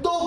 2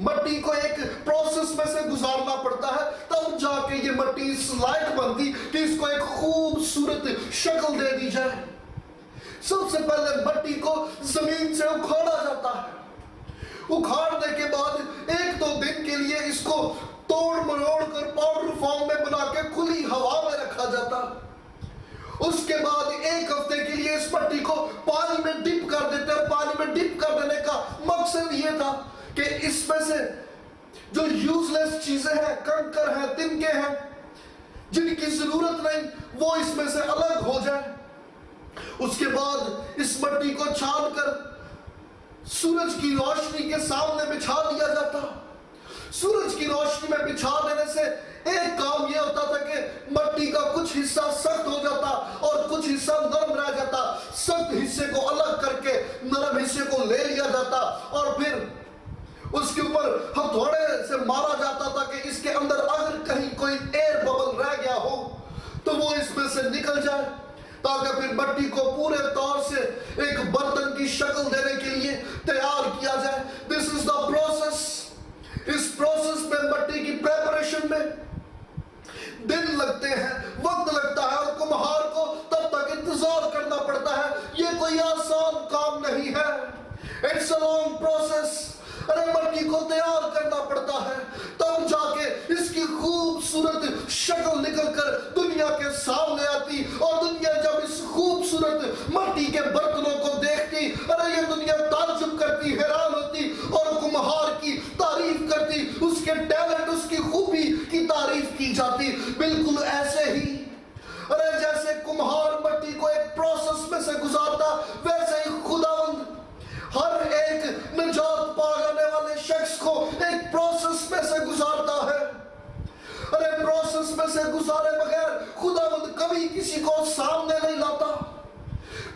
مٹی کو ایک پروسیس میں سے گزارنا پڑتا ہے، تب جا کے یہ مٹی اس لائق بنتی کہ اس کو ایک خوبصورت شکل دے دی جائے۔ سب سے پہلے مٹی کو زمین سے اکھاڑا جاتا ہے، اکھاڑنے کے بعد 1-2 دن کے لیے اس کو توڑ مروڑ کر پاؤڈر فارم میں بنا کے کھلی ہوا میں رکھا جاتا۔ اس کے بعد 1 ہفتے کے لیے اس مٹی کو پانی میں ڈپ کر دیتے، اور پانی میں ڈپ کر دینے کا مقصد یہ تھا کہ اس میں سے جو یوز لیس چیزیں ہیں، کنکر ہیں، تنکے ہیں، جن کی ضرورت نہیں، وہ اس میں سے الگ ہو جائے۔ اس کے بعد اس مٹی کو چھان کر سورج کی روشنی کے سامنے بچھا دیا جاتا۔ سورج کی روشنی میں بچھا دینے سے ایک کام یہ ہوتا تھا کہ مٹی کا کچھ حصہ سخت ہو جاتا اور کچھ حصہ نرم رہ جاتا۔ سخت حصے کو الگ کر کے نرم حصے کو لے لیا جاتا، اور پھر اس کے اوپر ہتھوڑے سے مارا جاتا تھا کہ اس کے اندر اگر کہیں کوئی ایئر ببل رہ گیا ہو تو وہ اس میں سے نکل جائے، تاکہ پھر مٹی کو پورے طور سے ایک برتن کی شکل دینے کے لیے تیار کیا جائے۔ This is the process۔ اس پروسیس میں مٹی کی پریپریشن میں دن لگتے ہیں، وقت لگتا ہے، اور کمہار کو تب تک انتظار کرنا پڑتا ہے۔ یہ کوئی آسان کام نہیں ہے۔ It's a long process۔ مٹی کو تیار کرنا پڑتا ہے، تب جا کے اس کی خوبصورت شکل نکل کر دنیا کے سامنے آتی، اور دنیا جب اس خوبصورت مٹی کے برتنوں کو دیکھتی، یہ دنیا تعجب کرتی، حیران ہوتی، اور کمہار کی تعریف کرتی، اس کے ٹیلنٹ، اس کی خوبی کی تعریف کی جاتی۔ بالکل ایسے ہی جیسے کمہار مٹی کو ایک پروسیس میں سے گزارتا، ویسے ہی خداوند ہر ایک نجات پانے والے شخص کو ایک پروسیس میں سے گزارتا ہے۔ پروسیس میں سے گزارے بغیر خداوند کبھی کسی کو سامنے نہیں لاتا۔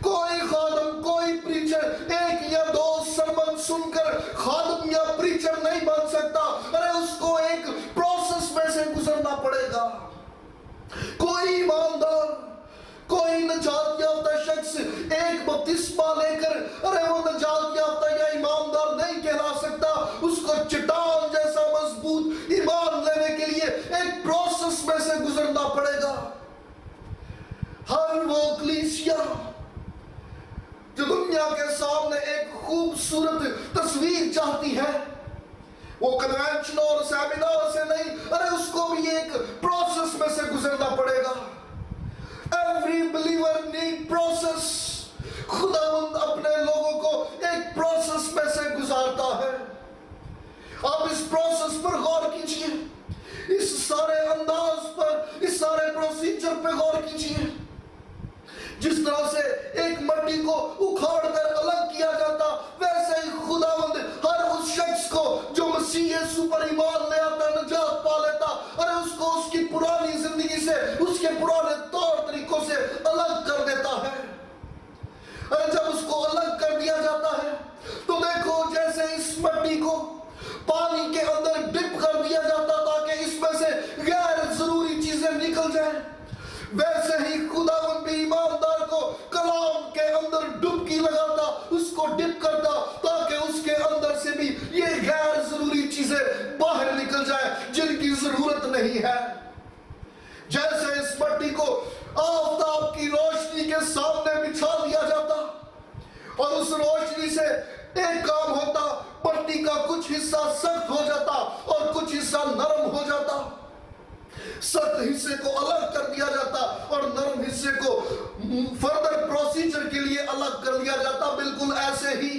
کوئی خادم، کوئی پریچر 1 یا 2 سرمن سن کر خادم یا پریچر نہیں بن سکتا۔ اس کو ایک پروسیس میں سے گزرنا پڑے گا۔ کوئی ایماندار، کوئی نجات یافتہ شخص ایک بپتسمہ لے کر وہ نجات یافتہ یا ایماندار نہیں کہلا سکتا۔ اس کو چٹان جیسا مضبوط ایمان لینے کے لیے ایک پروسیس میں سے گزرنا پڑے گا۔ ہر وہ کلیسیا جو دنیا کے سامنے ایک خوبصورت تصویر چاہتی ہے، وہ کنونشن اور سیمینار سے نہیں، اس کو بھی ایک پروسیس میں سے گزرنا پڑے گا۔ Every believer need process۔ خداوند اپنے لوگوں کو ایک پروسیس میں سے گزارتا ہے۔ آپ اس پروسیس پر غور کیجئے، اس سارے انداز پر، اس سارے پروسیجر پہ غور کیجئے۔ جس طرح سے ایک مٹی کو اکھاڑ کر الگ کیا جاتا، ویسے ہی خداوند ہر اس شخص کو جو مسیح یسوع پر ایمان لے آتا، نجات پا لیتا، اور اس کو اس کی پرانی زندگی سے، اس کے پرانے طور طریقوں سے الگ کر دیتا ہے۔ اور جب اس کو الگ کر دیا جاتا ہے تو دیکھو، جیسے اس مٹی کو پانی کے اندر ڈپ کر دیا جاتا تاکہ اس میں سے غیر ضروری چیزیں نکل جائیں، ویسے ہی خداوند بھی ایماندار کو کلام کے اندر ڈبکی لگاتا، اس کو ڈپ کرتا، تاکہ اس کے اندر سے بھی یہ غیر ضروری چیزیں باہر نکل جائیں جن کی ضرورت نہیں ہے۔ جیسے اس مٹی کو آفتاب کی روشنی کے سامنے بچھا دیا جاتا، اور اس روشنی سے ایک کام ہوتا، مٹی کا کچھ حصہ سخت ہو جاتا اور کچھ حصہ نرم ہو جاتا۔ سخت حصے کو الگ کر دیا جاتا اور نرم حصے کو فردر پروسیجر کے لیے الگ کر دیا جاتا۔ بالکل ایسے ہی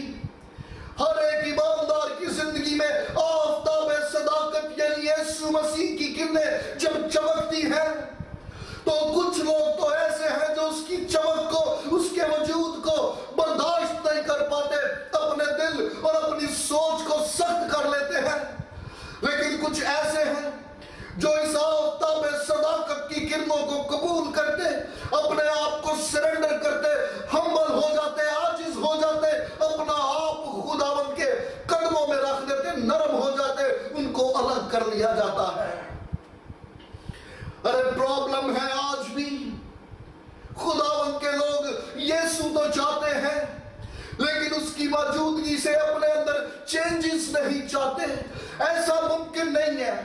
ہر ایک ایماندار کی زندگی میں آفتاب صداقت یعنی یسوع مسیح کی کرنیں جب چمکتی ہیں، تو کچھ لوگ تو ایسے ہیں جو اس کی چمک کو، اس کے وجود کو برداشت نہیں کر پاتے، اپنے دل اور اپنی سوچ کو سخت کر لیتے ہیں۔ لیکن کچھ ایسے ہیں جو اس آفتاب صداقت کی کرنوں کو قبول کرتے، اپنے آپ کو سرنڈر کرتے، ہمبل ہو جاتے، عاجز ہو جاتے، اپنا آپ خداوند کے قدموں میں رکھ دیتے، نرم ہو جاتے، ان کو الگ کر لیا جاتا ہے۔ پرابلم ہے آج بھی، خداوند کے لوگ یسوع تو چاہتے ہیں، لیکن اس کی موجودگی سے اپنے اندر چینجز نہیں چاہتے۔ ایسا ممکن نہیں ہے.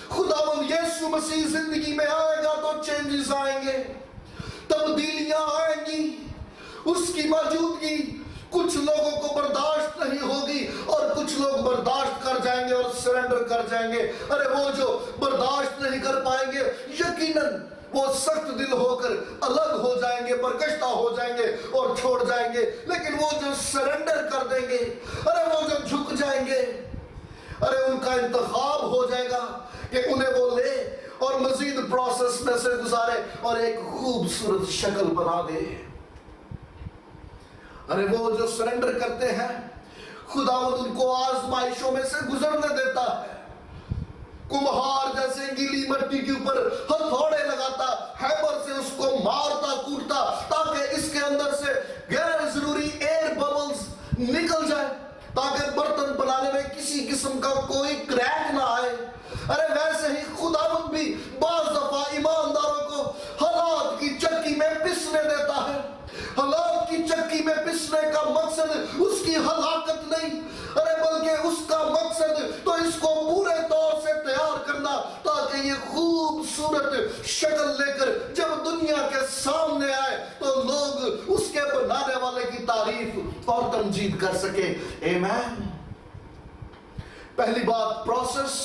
خداوند یسوع مسیح زندگی میں آئے گا تو چینجز آئیں گے, تبدیلیاں آئیں گی. اس کی موجودگی کچھ لوگوں کو برداشت نہیں ہوگی اور کچھ لوگ برداشت کر جائیں گے اور سرنڈر کر جائیں گے. ارے وہ جو برداشت نہیں کر پائیں گے یقیناً وہ سخت دل ہو کر الگ ہو جائیں گے, برگشتہ ہو جائیں گے اور چھوڑ جائیں گے. لیکن وہ جو سرنڈر کر دیں گے, ارے وہ جو جھک جائیں گے, ارے ان کا انتخاب ہو جائے گا کہ انہیں وہ لے اور مزید پروسیس میں سے گزارے اور ایک خوبصورت شکل بنا دے. ارے وہ جو سرنڈر کرتے ہیں خداوند ان کو آزمائشوں میں سے گزرنے دیتا ہے. کمہار جیسے گیلی مٹی کے اوپر ہتھوڑے لگاتا, ہیمر سے اس کو مارتا کوٹتا تاکہ اس کے اندر سے غیر ضروری ایئر ببلز نکل جائے, تاکہ برتن بنانے میں کسی قسم کا کوئی کریک نہ آئے. ارے ویسے ہی خداوند بھی بعض دفعہ ایمانداروں کو حالات کی چکی میں پسنے دیتا ہے. حالات کی چکی میں پسنے کا مقصد اس کی ہلاکت نہیں, ارے بلکہ اس کا مقصد تو اس کو پورے طور سے تیار کرنا تاکہ یہ خوبصورت شکل لے کر جب دنیا کے سامنے آئے تو لوگ اس کے بنانے والے کی تعریف اور تمجید کر سکے. آمین. پہلی بات پروسیس,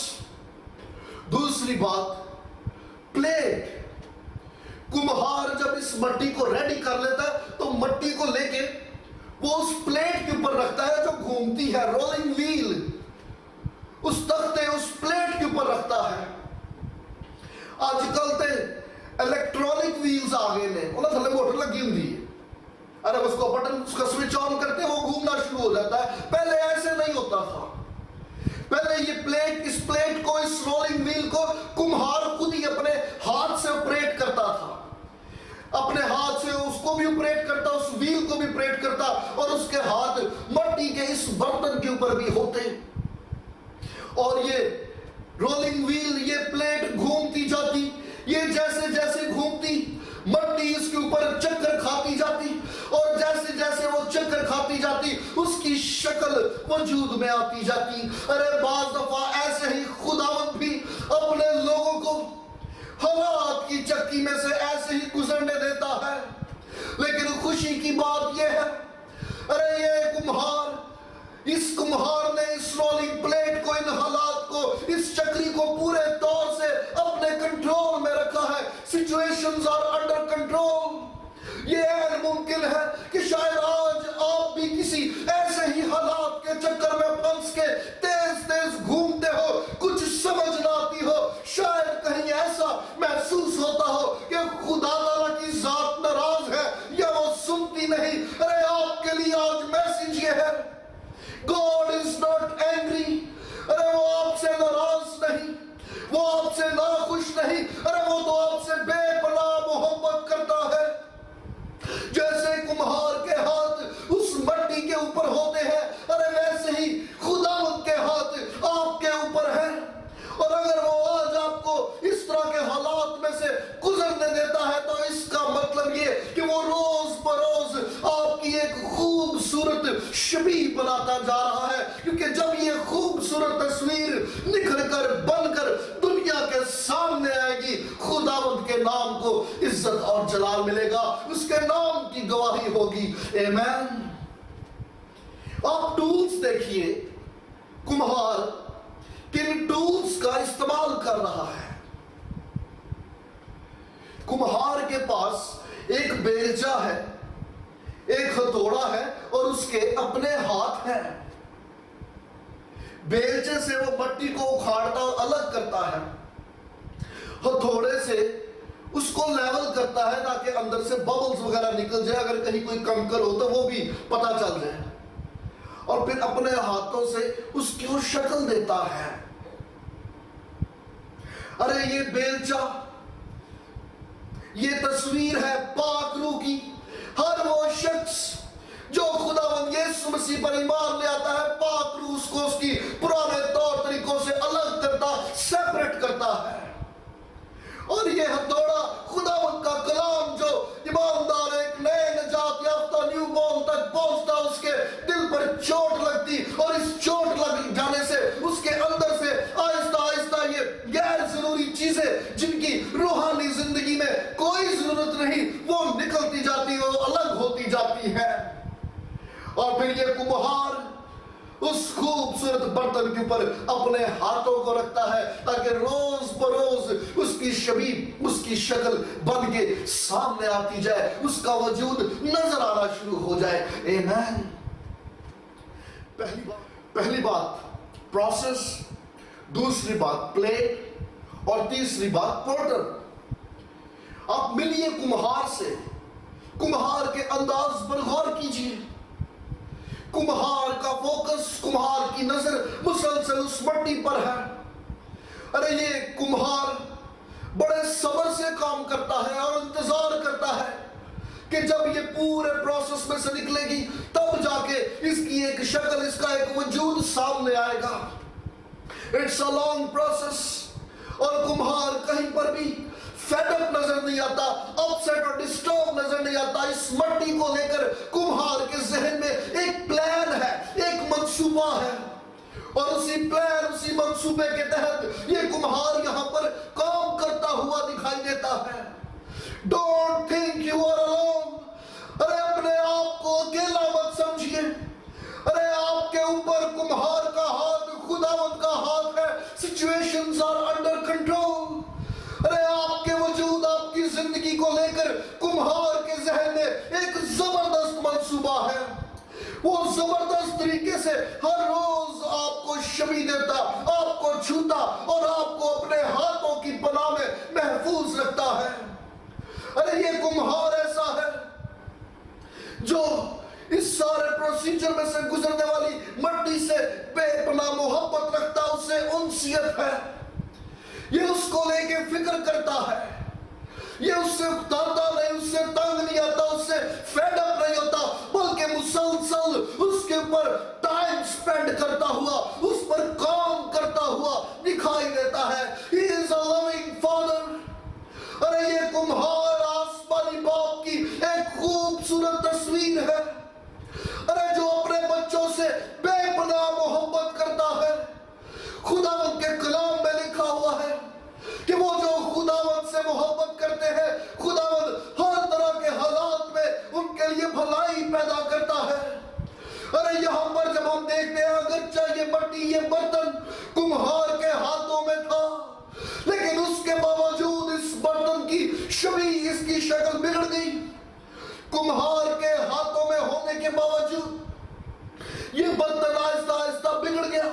دوسری بات پلیٹ. کمہار جب اس مٹی کو ریڈی کر لیتا ہے تو مٹی کو لے کے وہ اس پلیٹ کے اوپر رکھتا ہے جو گھومتی ہے, رولنگ ویل. اس تختے اس پلیٹ کے اوپر رکھتا ہے. آج کل تے الیکٹرونک ویلز آگے نے, انہیں تھلے موٹر لگی ہوندی ہے, ارے اس کو بٹن اس کا سوئچ آن کرتے وہ گھومنا شروع ہو جاتا ہے. پہلے ایسے نہیں ہوتا تھا. پہلے یہ پلیٹ, اس پلیٹ کو, اس رولنگ ویل کو کمہار خود ہی اپنے ہاتھ سے آپریٹ کرتا تھا. اپنے ہاتھ سے اس کو بھی آپریٹ کرتا, اس ویل کو بھی آپریٹ کرتا, اور اس کے ہاتھ مٹی کے اس برتن کے اوپر بھی ہوتے. اور یہ رولنگ ویل, یہ پلیٹ گھومتی جاتی. یہ جیسے جیسے گھومتی مٹی اس کے اوپر چکر کھاتی جاتی, اور جیسے جیسے وہ چکر کھاتی جاتی اس کی شکل وجود میں آتی جاتی. ارے بعض دفعہ ایسے ہی خداوند بھی اپنے لوگوں کو حالات کی چکی میں سے ایسے ہی گزرنے دیتا ہے. لیکن خوشی کی بات یہ ہے, ارے یہ کمہار, اس کمہار نے اس رولنگ پلیٹ کو, ان حالات کو, اس چکری کو پورے طور سے اپنے کنٹرول میں رکھا ہے. Situations are under control. یہ ممکن ہے کہ شاید آج آپ بھی کسی ایسے ہی حالات کے چکر میں پھنس کے تیز تیز گھومتے ہو, کچھ سمجھ نہ آتی ہو. شاید کہیں ایسا محسوس ہوتا ہو کہ خدا تعالیٰ کی ذات ناراض ہے یا وہ سنتی نہیں. ارے آپ کے لیے آج میسج یہ ہے, God is not angry. ارے وہ آپ سے ناراض نہیں, وہ آپ سے ناخوش نہیں, ارے وہ تو آپ سے بے پناہ محبت کرتا ہے. جیسے کمہار کے ہاتھ اس مٹی کے اوپر ہوتے ہیں, ارے ویسے ہی خداوند کے ہاتھ آپ کے اوپر ہیں. اور اگر وہ آج آپ کو اس طرح کے حالات میں سے گزرنے دیتا ہے تو اس کا مطلب یہ کہ وہ روز بروز آپ کی ایک خوبصورت شبیہ بناتا جا رہا ہے. کیونکہ جب یہ خوبصورت تصویر نکھر کر بن کر دنیا کے سامنے آئے گی, خداوند کے نام کو عزت اور جلال ملے گا, اس کے نام کی گواہی ہوگی. آمین. آپ ٹولز دیکھیے, کمہار کن ٹولز کا استعمال کر رہا ہے. کمہار کے پاس ایک بیلچہ ہے, ایک ہتھوڑا ہے اور اس کے اپنے ہاتھ ہیں. بیلچے سے وہ مٹی کو اکھاڑتا اور الگ کرتا ہے, ہتھوڑے سے اس کو لیول کرتا ہے تاکہ اندر سے ببلز وغیرہ نکل جائے, اگر کہیں کوئی کنکر ہو تو وہ بھی پتہ چل جائے, اور پھر اپنے ہاتھوں سے اس کی شکل دیتا ہے. ارے یہ بیلچہ, یہ تصویر ہے پاک روح کی. ہر وہ شخص جو خداوند یسوع مسیح پر ایمان لے آتا ہے, پاک روح اس کو اس کی پرانے طور طریقوں سے الگ کرتا, سیپریٹ کرتا ہے. اور یہ ہتھوڑا خداوند کا کلام جو ایماندار ایک نئے نجات یافتہ نیو بورن تک پہنچتا, اس کے دل پر چوٹ لگتی, اور اس چوٹ لگ جانے سے اس کے اندر سے چیزیں جن کی روحانی زندگی میں کوئی ضرورت نہیں وہ نکلتی جاتی وہ الگ ہوتی جاتی ہے. اور پھر یہ کمہار اس خوبصورت برتن کے اوپر اپنے ہاتھوں کو رکھتا ہے تاکہ روز بروز اس کی شبیہ اس کی شکل بن کے سامنے آتی جائے, اس کا وجود نظر آنا شروع ہو جائے. آمین. پہلی بات پروسیس, دوسری بات پلیٹ اور تیسری بات پورٹر. آپ ملیے کمہار سے, کمہار کے انداز پر غور کیجئے. کمہار کا فوکس, کمہار کی نظر مسلسل اس مٹی پر ہے. ارے یہ کمہار بڑے صبر سے کام کرتا ہے اور انتظار کرتا ہے کہ جب یہ پورے پروسیس میں سے نکلے گی تب جا کے اس کی ایک شکل, اس کا ایک وجود سامنے آئے گا. It's a long process. اور کمہار کہیں پر بھی فیڈ اپ نظر نہیں آتا, اپسیٹ اور ڈسٹرب نظر نہیں آتا. اس مٹی کو لے کر کمہار کے ذہن میں ایک پلان ہے, ایک منصوبہ ہے, اور اسی پلان, اسی منصوبے کے تحت یہ کمہار یہاں پر کام کرتا ہوا دکھائی دیتا ہے. Don't think you are alone. ارے اپنے آپ کو اکیلا مت سمجھیے. ارے آپ کے اوپر کمہار کا ہاتھ, خداوند کا ہاتھ ہے. Situations are under control. ارے آپ کے وجود, آپ کی زندگی کو لے کر کمہار کے ذہن میں ایک زبردست منصوبہ ہے. وہ زبردست طریقے سے ہر روز آپ کو شبیہ دیتا, آپ کو چھوتا اور آپ کو اپنے ہاتھوں کی پناہ میں محفوظ رکھتا ہے. ارے یہ کمہار ایسا ہے جو اس سارے پروسیجر میں سے گزرنے والی مٹی سے بے پناہ محبت رکھتا, اس سے انسیت ہے. یہ اس کو لے کے فکر کرتا ہے, یہ اس سے اکتاتا نہیں, اس سے تنگ نہیں آتا, اس سے فیڈ اپ نہیں ہوتا, بلکہ مسلسل اس کے اوپر ٹائم سپینڈ کرتا ہوا, اس پر کام کرتا ہوا دکھائی دیتا ہے. He is a loving father. ارے یہ کمہار آسمانی باپ کی ایک خوبصورت تصویر ہے. ارے جو اپنے بچوں سے بے پناہ محبت کرتا ہے. خداوند کے کلام میں لکھا ہوا ہے کہ وہ جو خداوند سے محبت کرتے ہیں, خداوند ہر طرح کے حالات میں ان کے لیے بھلائی پیدا کرتا ہے. ارے یہاں پر جب ہم دیکھتے ہیں, اگرچہ یہ مٹی, یہ برتن کمہار کے ہاتھوں میں تھا, لیکن اس کے باوجود اس برتن کی شبیہ, اس کی شکل بگڑ گئی. کمہار کے ہاتھوں میں ہونے کے باوجود یہ برتن آہستہ آہستہ بگڑ گیا.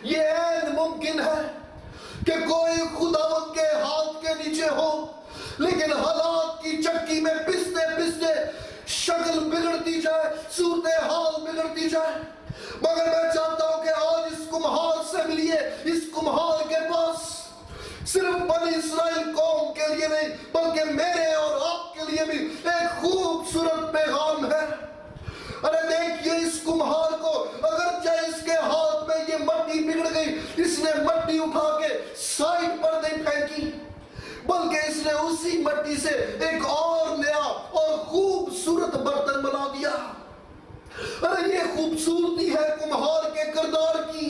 یہ عین ممکن ہے کہ کوئی خداوند کے ہاتھ کے نیچے ہو, لیکن حالات کی چکی میں پستے پستے شکل بگڑتی جائے, صورتحال بگڑتی جائے. مگر میں چاہتا ہوں کہ آج اس کمہار سے ملیے. اس کمہار کے پاس صرف بنی اسرائیل قوم کے لیے نہیں بلکہ میرے اور آپ کے لیے بھی ایک خوبصورت پیغام ہے. ارے دیکھیے اس کمہار کو, اگرچہ اس کے ہاتھ میں یہ مٹی بگڑ گئی, اس نے مٹی اٹھا کے سائڈ پر نہیں پھینکی, بلکہ اس نے اسی مٹی سے ایک اور نیا اور خوبصورت برتن بنا دیا. ارے یہ خوبصورتی ہے کمہار کے کردار کی.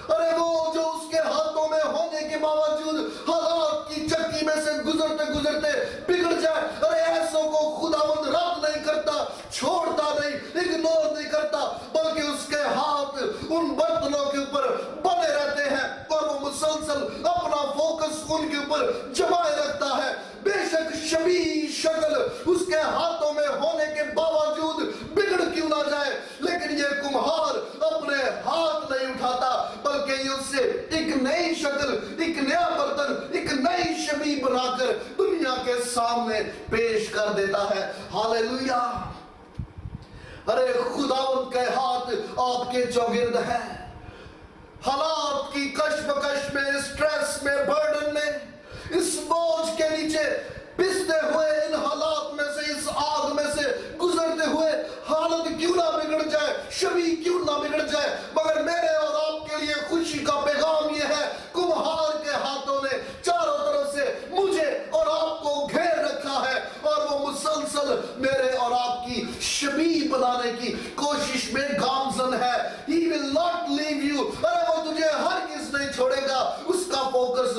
ارے وہ جو اس کے ہاتھوں میں ہونے کے باوجود حالات کی چکی میں سے گزرتے گزرتے بگڑ جائے. ارے ایسوں کو خداوند رد نہیں کرتا, چھوڑتا نہیں, اگنور نہیں کرتا, بلکہ اس کے ہاتھ ان برتنوں کے اوپر بنے رہتے ہیں اور وہ مسلسل اپنا فوکس ان کے اوپر جمائے رکھتا ہے. بے شک شبیہ شکل اس کے ہاتھوں میں ہونے کے باوجود بگڑ کیوں نہ جائے, لیکن یہ کمہار اپنے ہاتھ نہیں اٹھاتا, بلکہ یہ اس سے ایک نئی شکل, ایک نیا برتن, ایک نئی شبیہ بنا کر دنیا کے سامنے پیش کر دیتا ہے. ہاللیلویہ. ارے خداوند کے ہاتھ آپ کے چوگرد ہیں. حالات کی کشمکش میں, اسٹریس میں, برڈن میں, اس بوجھ کے نیچے پستے ہوئے, ان حالات میں سے, اس آگ میں سے گزرتے ہوئے حالت کیوں نہ بگڑ جائے, شبیہ کیوں نہ بگڑ جائے, مگر میرے اور آپ کے لیے خوشی کا پیغام یہ ہے, کمہار کے ہاتھوں نے چاروں طرف سے مجھے اور آپ کو گھیر رکھا ہے اور وہ مسلسل میرے اور آپ کی شبیہ بنانے کی کوشش میں گامزن ہے. He will not leave you. ارے وہ تجھے ہرگز نہیں چھوڑے گا. اس کا فوکس